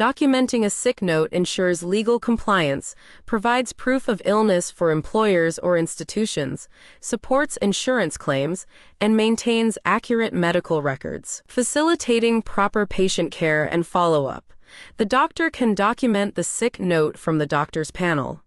Documenting a sick note ensures legal compliance, provides proof of illness for employers or institutions, supports insurance claims, and maintains accurate medical records, facilitating proper patient care and follow-up. The doctor can document the sick note from the doctor's panel.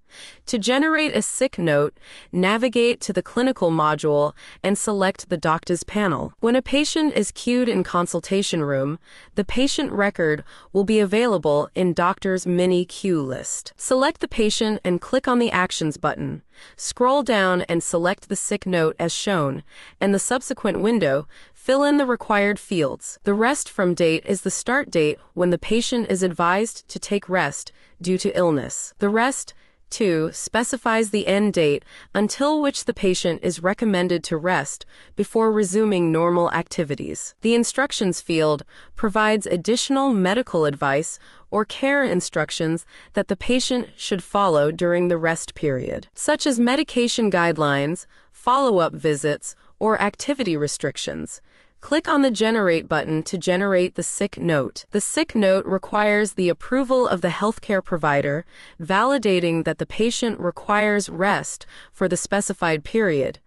To generate a sick note, navigate to the clinical module and select the doctor's panel. When a patient is queued in consultation room, the patient record will be available in doctor's mini queue list. Select the patient and click on the Actions button. Scroll down and select the sick note as shown, and the subsequent window, fill in the required fields. The rest from date is the start date when the patient is advised to take rest due to illness. The rest 2 specifies the end date until which the patient is recommended to rest before resuming normal activities. The Instructions field provides additional medical advice or care instructions that the patient should follow during the rest period, such as medication guidelines, follow-up visits, or activity restrictions. Click on the Generate button to generate the sick note. The sick note requires the approval of the healthcare provider, validating that the patient requires rest for the specified period.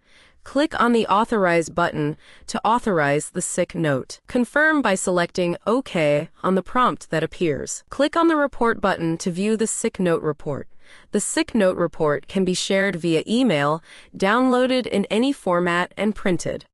Click on the Authorize button to authorize the sick note. Confirm by selecting OK on the prompt that appears. Click on the Report button to view the sick note report. The sick note report can be shared via email, downloaded in any format, and printed.